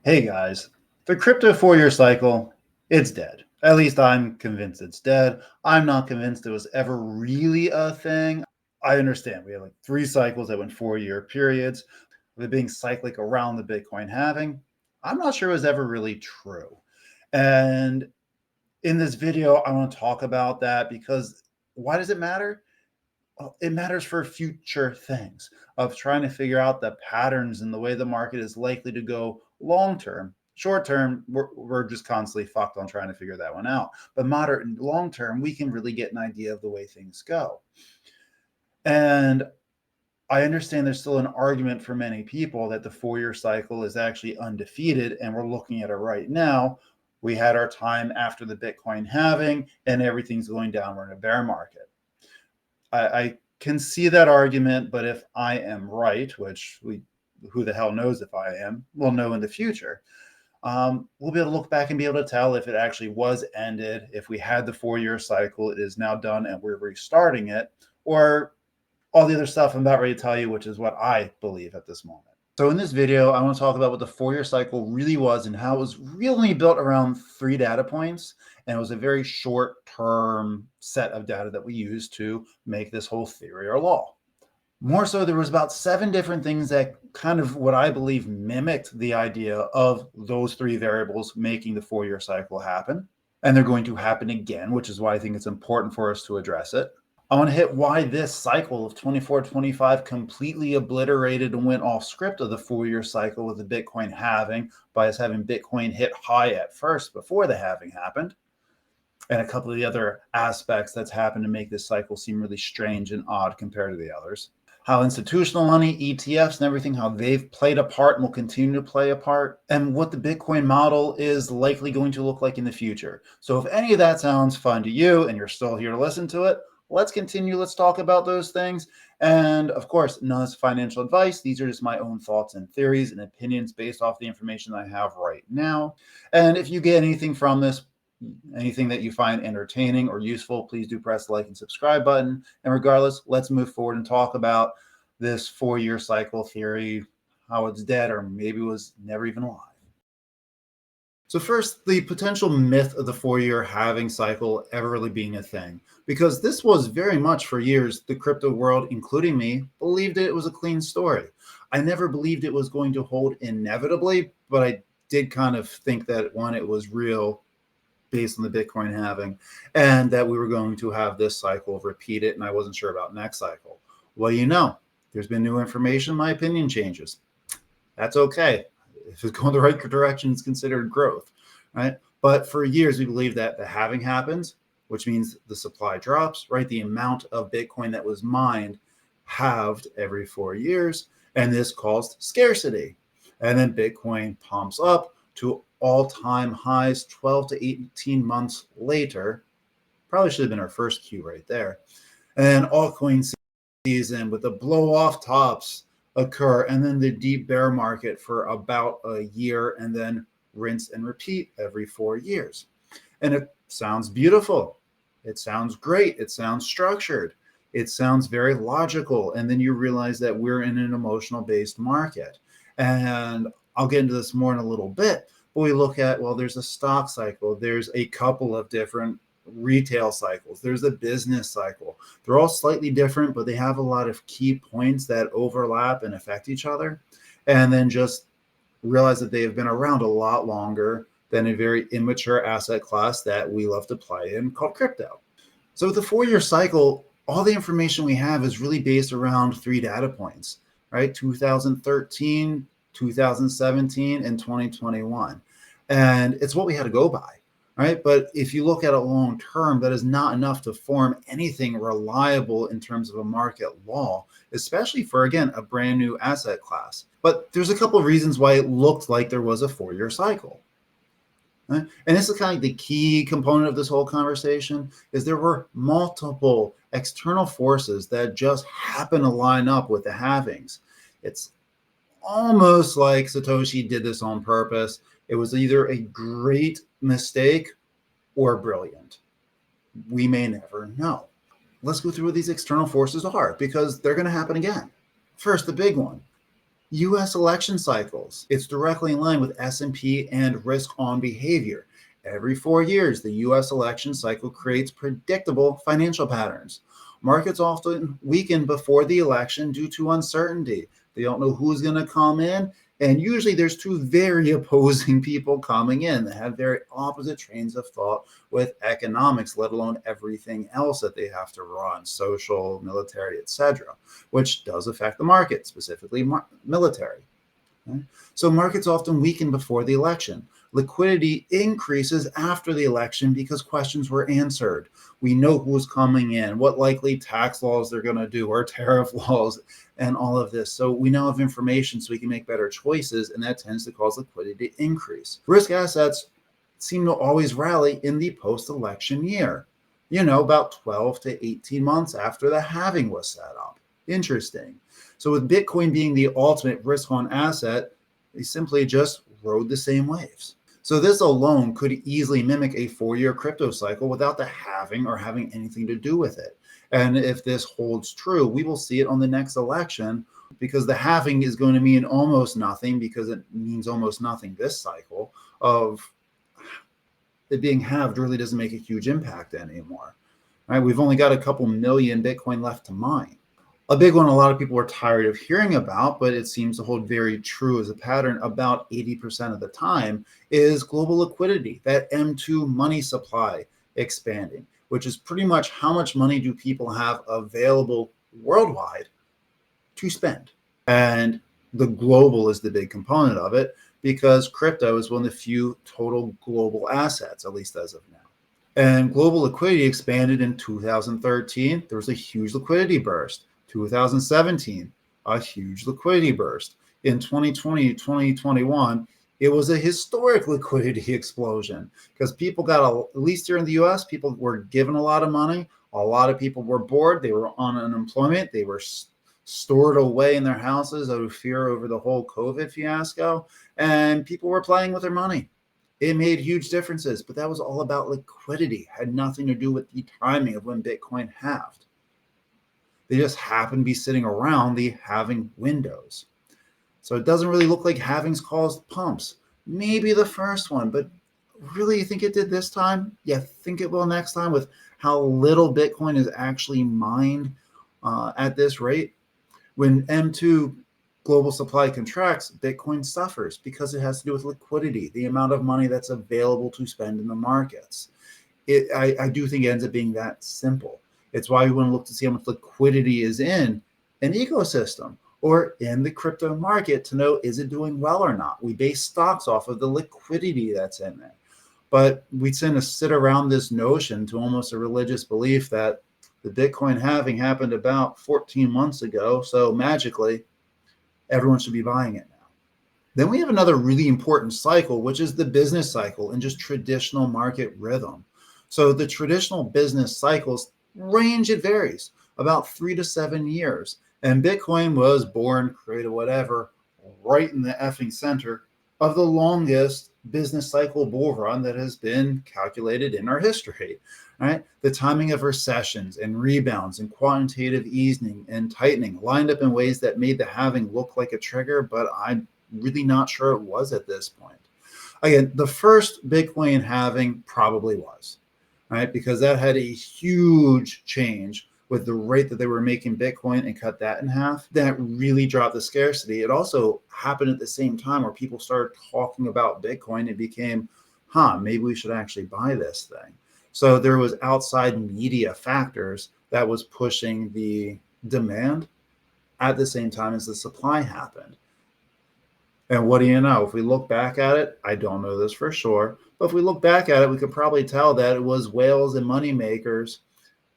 Hey guys, the crypto 4-year cycle, it's dead. At least I'm convinced it's dead. I'm not convinced it was ever really a thing. I understand we have like 3 cycles that went 4-year periods, with it being cyclic around the Bitcoin halving. I'm not sure it was ever really true. And in this video, I want to talk about that because why does it matter? Well, it matters for future things of trying to figure out the patterns and the way the market is likely to go long term. Short term, we're just constantly fucked on trying to figure that one out. But moderate and long term, we can really get an idea of the way things go. And I understand there's still an argument for many people that the 4-year cycle is actually undefeated, and we're looking at it right now. We had our time after the Bitcoin halving, and everything's going down. We're in a bear market. I can see that argument, but if I am right, which who the hell knows if I am, we'll know in the future. We'll be able to look back and be able to tell if it actually was ended, if we had the 4-year cycle, it is now done and we're restarting it, or all the other stuff I'm about ready to tell you, which is what I believe at this moment. So in this video, I want to talk about what the 4-year cycle really was and how it was really built around 3 data points. And it was a very short-term set of data that we used to make this whole theory or law. More so, there was about 7 different things that kind of what I believe mimicked the idea of those 3 variables making the 4-year cycle happen. And they're going to happen again, which is why I think it's important for us to address it. I want to hit why this cycle of 24-25 completely obliterated and went off script of the 4-year cycle with the Bitcoin halving by us having Bitcoin hit high at first before the halving happened. And a couple of the other aspects that's happened to make this cycle seem really strange and odd compared to the others. How institutional money, ETFs, and everything, how they've played a part and will continue to play a part, and what the Bitcoin model is likely going to look like in the future. So if any of that sounds fun to you and you're still here to listen to it, let's continue. Let's talk about those things. And of course, none of this financial advice. These are just my own thoughts and theories and opinions based off the information I have right now. And if you get anything from this, anything that you find entertaining or useful, please do press the like and subscribe button. And regardless, let's move forward and talk about this 4-year cycle theory, how it's dead or maybe was never even alive. So first, the potential myth of the 4-year halving cycle ever really being a thing, because this was very much for years, the crypto world, including me, believed it was a clean story. I never believed it was going to hold inevitably, but I did kind of think that one, it was real based on the Bitcoin halving, and that we were going to have this cycle repeat it, and I wasn't sure about next cycle. Well, there's been new information, my opinion changes. That's okay. If it's going the right direction, it's considered growth, right? But for years, we believed that the halving happens, which means the supply drops, right? The amount of Bitcoin that was mined halved every 4 years, and this caused scarcity. And then Bitcoin pumps up to all-time highs 12 to 18 months later. Probably should have been our first cue right there. And then altcoin season with the blow-off tops occur, and then the deep bear market for about a year, and then rinse and repeat every 4 years. And it sounds beautiful. It sounds great. It sounds structured. It sounds very logical. And then you realize that we're in an emotional-based market. And I'll get into this more in a little bit, but we look at, well, there's a stock cycle. There's a couple of different retail cycles. There's a business cycle. They're all slightly different, but they have a lot of key points that overlap and affect each other. And then just realize that they have been around a lot longer than a very immature asset class that we love to play in called crypto. So with the 4-year cycle, all the information we have is really based around 3 data points, right? 2013, 2017, and 2021. And it's what we had to go by. Right. But if you look at it long term, that is not enough to form anything reliable in terms of a market law, especially for, again, a brand new asset class. But there's a couple of reasons why it looked like there was a 4-year cycle. Right? And this is kind of the key component of this whole conversation is there were multiple external forces that just happen to line up with the halvings. It's almost like Satoshi did this on purpose. It was either a great mistake or brilliant. We may never know. Let's go through what these external forces are, because they're going to happen again. First, the big one. US election cycles. It's directly in line with S&P and risk on behavior. Every 4 years, the US election cycle creates predictable financial patterns. Markets often weaken before the election due to uncertainty. They don't know who's going to come in. And usually there's two very opposing people coming in that have very opposite trains of thought with economics, let alone everything else that they have to run, social, military, etc., which does affect the market, specifically military. Okay? So markets often weaken before the election. Liquidity increases after the election because questions were answered. We know who's coming in, what likely tax laws they're going to do, or tariff laws, and all of this. So we now have information so we can make better choices, and that tends to cause liquidity to increase. Risk assets seem to always rally in the post-election year, about 12 to 18 months after the halving was set up. Interesting. So with Bitcoin being the ultimate risk on asset, they simply just rode the same waves. So this alone could easily mimic a 4-year crypto cycle without the halving or having anything to do with it. And if this holds true, we will see it on the next election, because the halving is going to mean almost nothing, because it means almost nothing this cycle of it being halved really doesn't make a huge impact anymore. Right? We've only got a couple million Bitcoin left to mine. A big one a lot of people are tired of hearing about, but it seems to hold very true as a pattern about 80% of the time, is global liquidity, that M2 money supply expanding, which is pretty much how much money do people have available worldwide to spend. And the global is the big component of it, because crypto is one of the few total global assets, at least as of now. And global liquidity expanded in 2013. There was a huge liquidity burst. 2017, a huge liquidity burst. In 2020, 2021, it was a historic liquidity explosion, because people got, at least here in the US, people were given a lot of money. A lot of people were bored. They were on unemployment. They were stored away in their houses out of fear over the whole COVID fiasco. And people were playing with their money. It made huge differences, but that was all about liquidity. It had nothing to do with the timing of when Bitcoin halved. They just happen to be sitting around the halving windows. So it doesn't really look like halvings caused pumps. Maybe the first one, but really, you think it did this time? Yeah, think it will next time, with how little Bitcoin is actually mined at this rate. When M2 global supply contracts, Bitcoin suffers because it has to do with liquidity, the amount of money that's available to spend in the markets. I do think it ends up being that simple. It's why we want to look to see how much liquidity is in an ecosystem or in the crypto market to know, is it doing well or not? We base stocks off of the liquidity that's in there. But we tend to sit around this notion to almost a religious belief that the Bitcoin halving happened about 14 months ago, so magically everyone should be buying it now. Then we have another really important cycle, which is the business cycle and just traditional market rhythm. So the traditional business cycles range, it varies, about 3 to 7 years. And Bitcoin was born, created, whatever, right in the effing center of the longest business cycle bull run that has been calculated in our history. Right? The timing of recessions and rebounds and quantitative easing and tightening lined up in ways that made the halving look like a trigger, but I'm really not sure it was at this point. Again, the first Bitcoin halving probably was, right? Because that had a huge change with the rate that they were making Bitcoin and cut that in half. That really dropped the scarcity. It also happened at the same time where people started talking about Bitcoin. It became, maybe we should actually buy this thing. So there was outside media factors that was pushing the demand at the same time as the supply happened. And what do you know? If we look back at it, I don't know this for sure, but if we look back at it, we could probably tell that it was whales and money makers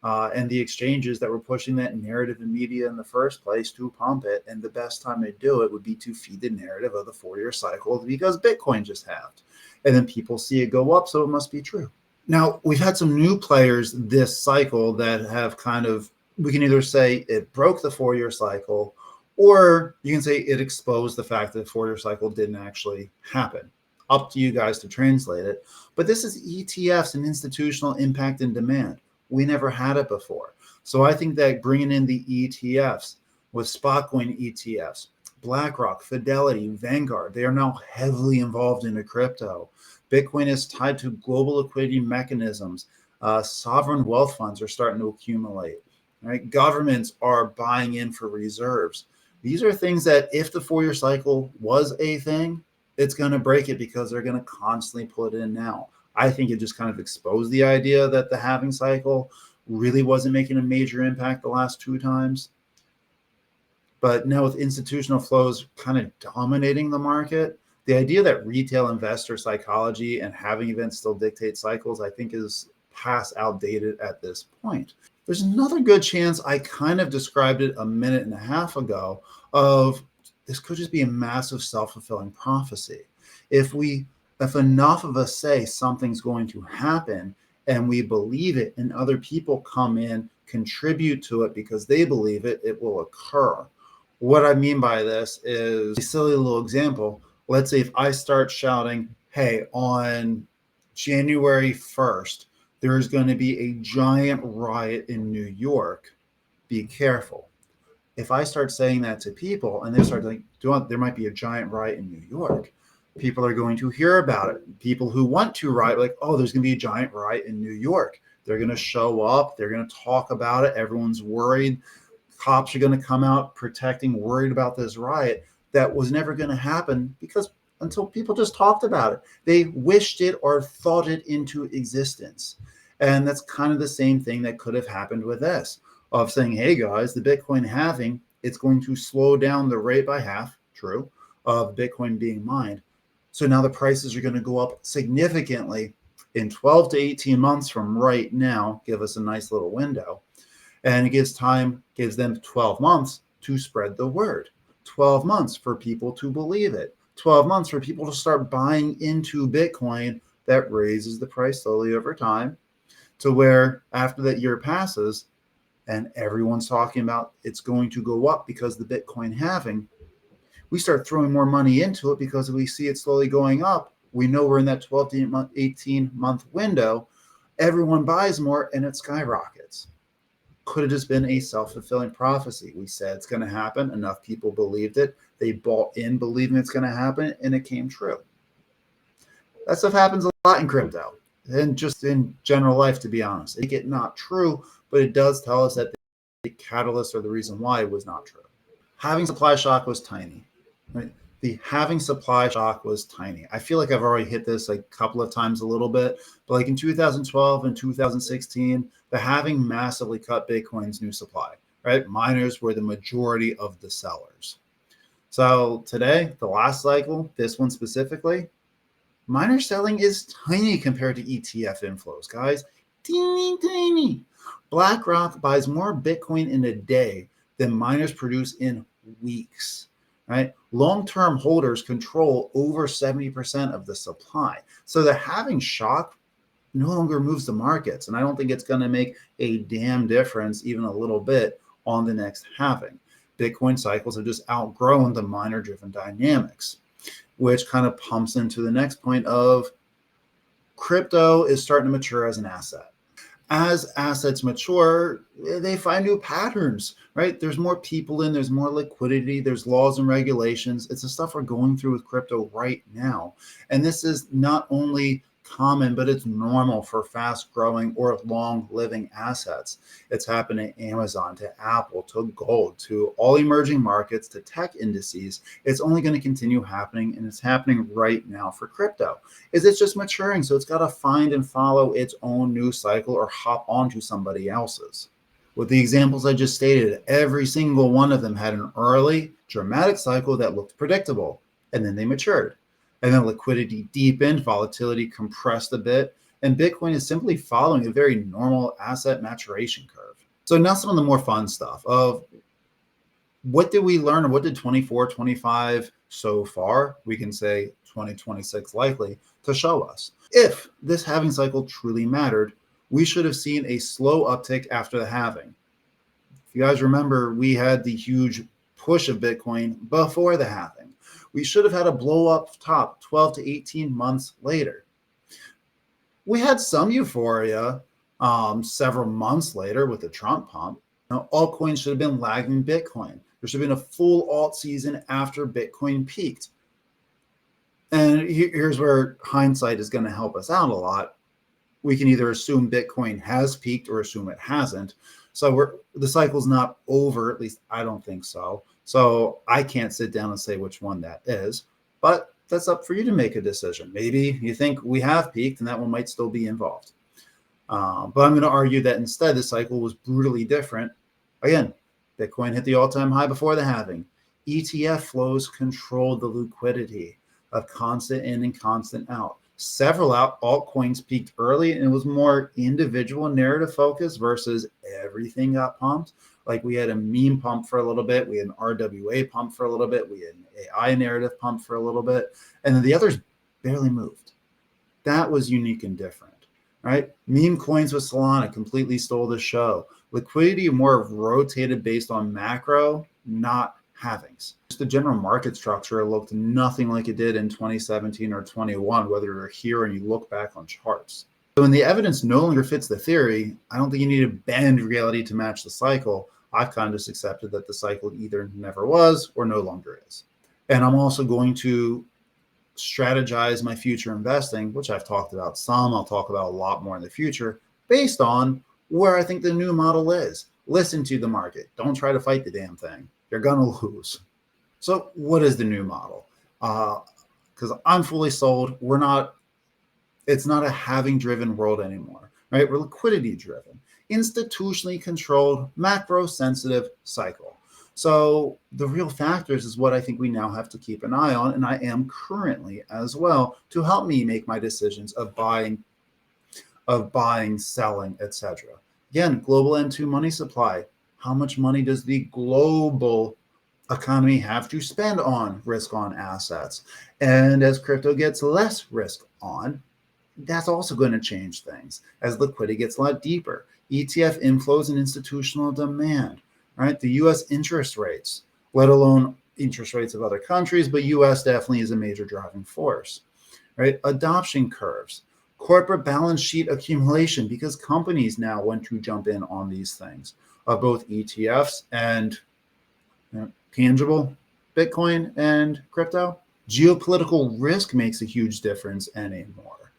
and the exchanges that were pushing that narrative in media in the first place to pump it. And the best time to do it would be to feed the narrative of the 4-year cycle, because Bitcoin just halved. And then people see it go up, so it must be true. Now, we've had some new players this cycle that have we can either say it broke the 4-year cycle, or you can say it exposed the fact that the 4-year cycle didn't actually happen. Up to you guys to translate it. But this is ETFs and institutional impact and demand. We never had it before. So I think that bringing in the ETFs with spot coin ETFs, BlackRock, Fidelity, Vanguard, they are now heavily involved into crypto. Bitcoin is tied to global liquidity mechanisms. Sovereign wealth funds are starting to accumulate. Right? Governments are buying in for reserves. These are things that if the 4-year cycle was a thing, it's going to break it because they're going to constantly put it in now. I think it just kind of exposed the idea that the halving cycle really wasn't making a major impact the last 2 times. But now with institutional flows kind of dominating the market, the idea that retail investor psychology and halving events still dictate cycles, I think is past outdated at this point. There's another good chance I kind of described it a minute and a half ago of this could just be a massive self-fulfilling prophecy. If enough of us say something's going to happen and we believe it and other people come in, contribute to it because they believe it, it will occur. What I mean by this is a silly little example. Let's say if I start shouting, hey, on January 1st, there's going to be a giant riot in New York. Be careful. If I start saying that to people and they start like, there might be a giant riot in New York, people are going to hear about it. People who want to riot, like, oh, there's going to be a giant riot in New York. They're going to show up. They're going to talk about it. Everyone's worried. Cops are going to come out protecting, worried about this riot that was never going to happen because until people just talked about it, they wished it or thought it into existence. And that's kind of the same thing that could have happened with this of saying, hey guys, the Bitcoin halving, it's going to slow down the rate by half, true, of Bitcoin being mined. So now the prices are going to go up significantly in 12 to 18 months from right now, give us a nice little window. And it gives them 12 months to spread the word, 12 months for people to believe it, 12 months for people to start buying into Bitcoin that raises the price slowly over time to where after that year passes and everyone's talking about it's going to go up because the Bitcoin halving, we start throwing more money into it because we see it slowly going up. We know we're in that 12 to 18 month window. Everyone buys more and it skyrockets. Could have just been a self-fulfilling prophecy. We said it's going to happen. Enough people believed it. They bought in believing it's going to happen, and it came true. That stuff happens a lot in crypto and just in general life, to be honest. It get not true, but it does tell us that the catalyst or the reason why it was not true. Having supply shock was tiny. Right? The having supply shock was tiny. I feel like I've already hit this like a couple of times a little bit, but like in 2012 and 2016, the halving massively cut Bitcoin's new supply, right? Miners were the majority of the sellers. So today, the last cycle, this one specifically, miner selling is tiny compared to ETF inflows, guys. Teeny tiny. BlackRock buys more Bitcoin in a day than miners produce in weeks. Right? Long-term holders control over 70% of the supply. So the halving shock no longer moves the markets. And I don't think it's going to make a damn difference, even a little bit, on the next halving. Bitcoin cycles have just outgrown the miner-driven dynamics, which kind of pumps into the next point of crypto is starting to mature as an asset. As assets mature, they find new patterns, right? There's more people in, there's more liquidity, there's laws and regulations. It's the stuff we're going through with crypto right now. And this is not only common, but it's normal for fast growing or long living assets. It's happening to Amazon, to Apple, to gold, to all emerging markets, to tech indices. It's only going to continue happening, and it's happening right now for crypto. It's just maturing, so it's got to find and follow its own new cycle or hop onto somebody else's. With the examples I just stated, every single one of them had an early dramatic cycle that looked predictable, and then they matured. And then liquidity deepened, volatility compressed a bit, and Bitcoin is simply following a very normal asset maturation curve. So now some of the more fun stuff of what did we learn, or what did 24, 25 so far, we can say 2026 likely, to show us. If this halving cycle truly mattered, we should have seen a slow uptick after the halving. If you guys remember, we had the huge push of Bitcoin before the halving. We should have had a blow up top 12 to 18 months later. We had some euphoria several months later with the Trump pump. Now, altcoins should have been lagging Bitcoin. There should have been a full alt season after Bitcoin peaked. And here's where hindsight is going to help us out a lot. We can either assume Bitcoin has peaked or assume it hasn't. So the cycle's not over, at least I don't think so. So I can't sit down and say which one that is, but that's up for you to make a decision. Maybe you think we have peaked and that one might still be involved. But I'm going to argue that instead the cycle was brutally different. Again, Bitcoin hit the all-time high before the halving. ETF flows controlled the liquidity of constant in and constant out. Several altcoins peaked early, and it was more individual narrative focus versus everything got pumped. Like we had a meme pump for a little bit, we had an RWA pump for a little bit, we had an AI narrative pump for a little bit, and then the others barely moved. That was unique and different, right? Meme coins with Solana completely stole the show. Liquidity more rotated based on macro, not halvings. Just the general market structure looked nothing like it did in 2017 or 21, whether you're here and you look back on charts. So when the evidence no longer fits the theory, I don't think you need to bend reality to match the cycle. I've kind of just accepted that the cycle either never was or no longer is. And I'm also going to strategize my future investing, which I've talked about some, I'll talk about a lot more in the future, based on where I think the new model is. Listen to the market. Don't try to fight the damn thing. You're going to lose. So what is the new model? Because I'm fully sold. It's not a halving driven world anymore, right? We're liquidity driven, institutionally controlled, macro sensitive cycle. So the real factors is what I think we now have to keep an eye on, and I am currently as well, to help me make my decisions of buying, selling, etc. Again, global M2 money supply. How much money does the global economy have to spend on risk on assets? And as crypto gets less risk on, that's also going to change things as liquidity gets a lot deeper. ETF inflows and institutional demand, right? The US interest rates, let alone interest rates of other countries, but US definitely is a major driving force, right? Adoption curves, corporate balance sheet accumulation, because companies now want to jump in on these things, both ETFs and tangible Bitcoin and crypto. Geopolitical risk makes a huge difference anymore,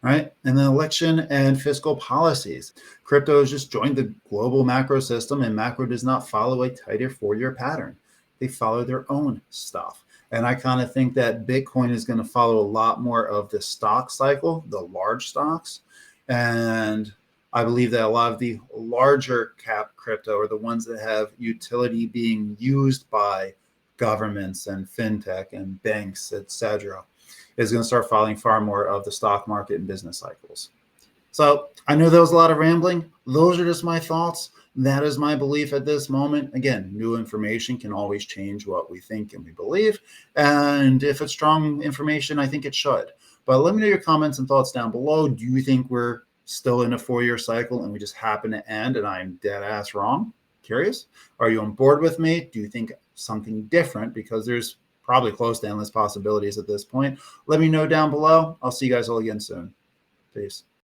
right? And then election and fiscal policies. Crypto has just joined the global macro system, and macro does not follow a tighter four-year pattern. They follow their own stuff. And I kind of think that Bitcoin is going to follow a lot more of the stock cycle, the large stocks. And I believe that a lot of the larger cap crypto are the ones that have utility being used by governments and fintech and banks, etc., is going to start following far more of the stock market and business cycles. So I know there was a lot of rambling. Those are just my thoughts. That is my belief at this moment. Again, new information can always change what we think and we believe. And if it's strong information, I think it should. But let me know your comments and thoughts down below. Do you think we're still in a four-year cycle and we just happen to end and I'm dead ass wrong? Curious? Are you on board with me? Do you think something different? Because there's probably close to endless possibilities at this point. Let me know down below. I'll see you guys all again soon. Peace.